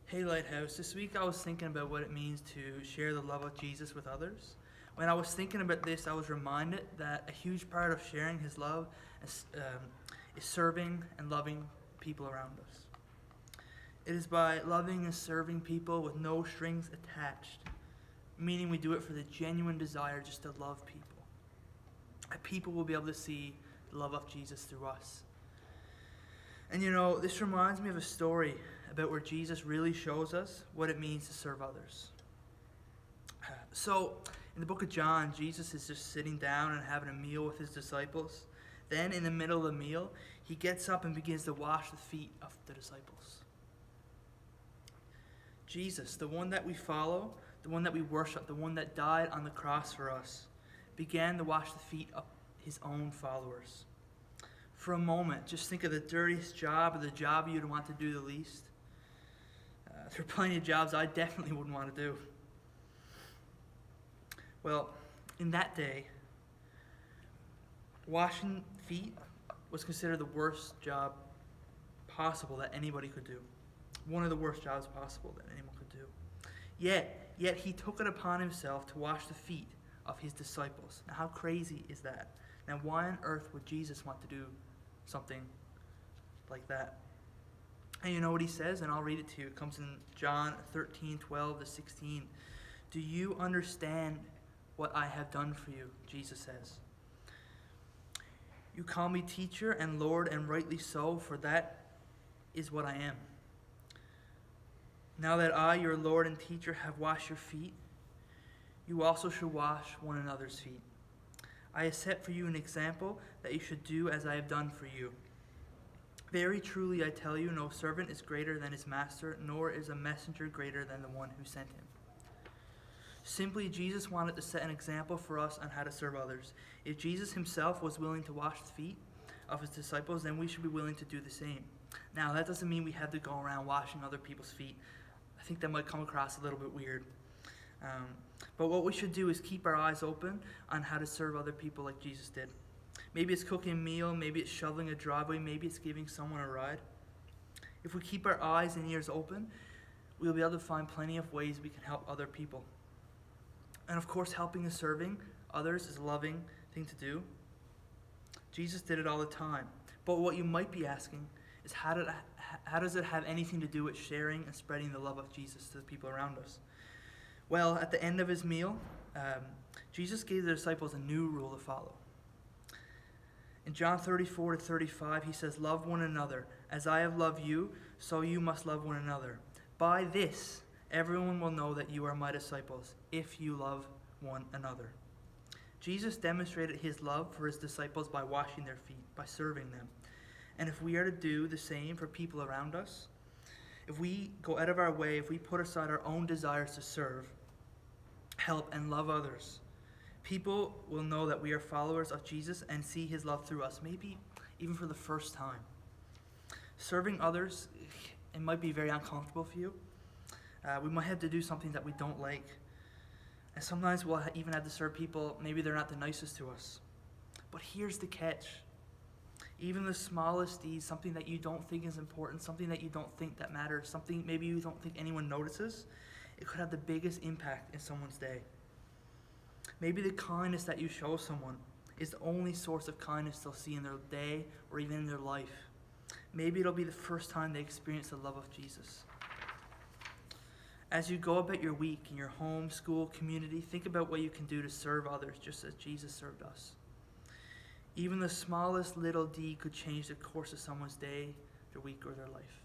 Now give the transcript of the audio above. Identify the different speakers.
Speaker 1: Hey Lighthouse, this week I was thinking about what it means to share the love of Jesus with others. When I was thinking about this, I was reminded that a huge part of sharing his love is serving and loving people around us. It is by loving and serving people with no strings attached, meaning we do it for the genuine desire just to love people. That people will be able to see the love of Jesus through us. And this reminds me of a story about where Jesus really shows us what it means to serve others. So, in the book of John, Jesus is just sitting down and having a meal with his disciples. Then, in the middle of the meal, he gets up and begins to wash the feet of the disciples. Jesus, the one that we follow, the one that we worship, the one that died on the cross for us, began to wash the feet of his own followers. For a moment, just think of the dirtiest job or the job you'd want to do the least. There are plenty of jobs I definitely wouldn't want to do. Well, in that day, washing feet was considered the worst job possible that anybody could do. One of the worst jobs possible that anyone could do. Yet he took it upon himself to wash the feet of his disciples. Now, how crazy is that? Now, why on earth would Jesus want to do something like that? And you know what he says? And I'll read it to you. It comes in John 13:12-16. Do you understand what I have done for you? Jesus says. You call me teacher and Lord, and rightly so, for that is what I am. Now that I, your Lord and teacher, have washed your feet, you also should wash one another's feet. I have set for you an example that you should do as I have done for you. Very truly I tell you, no servant is greater than his master, nor is a messenger greater than the one who sent him. Simply, Jesus wanted to set an example for us on how to serve others. If Jesus himself was willing to wash the feet of his disciples, then we should be willing to do the same. Now, that doesn't mean we have to go around washing other people's feet. I think that might come across a little bit weird. But what we should do is keep our eyes open on how to serve other people like Jesus did. Maybe it's cooking a meal, maybe it's shoveling a driveway, maybe it's giving someone a ride. If we keep our eyes and ears open, we'll be able to find plenty of ways we can help other people. And of course, helping and serving others is a loving thing to do. Jesus did it all the time. But what you might be asking is how does it have anything to do with sharing and spreading the love of Jesus to the people around us? Well, at the end of his meal, Jesus gave the disciples a new rule to follow. In John 34-35, he says, love one another. As I have loved you, so you must love one another. By this, everyone will know that you are my disciples, if you love one another. Jesus demonstrated his love for his disciples by washing their feet, by serving them. And if we are to do the same for people around us, if we go out of our way, if we put aside our own desires to serve, help, and love others, people will know that we are followers of Jesus and see his love through us, maybe even for the first time. Serving others, it might be very uncomfortable for you. We might have to do something that we don't like. And sometimes we'll even have to serve people, maybe they're not the nicest to us. But here's the catch. Even the smallest deed, something that you don't think is important, something that you don't think that matters, something maybe you don't think anyone notices, it could have the biggest impact in someone's day. Maybe the kindness that you show someone is the only source of kindness they'll see in their day or even in their life. Maybe it'll be the first time they experience the love of Jesus. As you go about your week in your home, school, community, think about what you can do to serve others just as Jesus served us. Even the smallest little deed could change the course of someone's day, their week, or their life.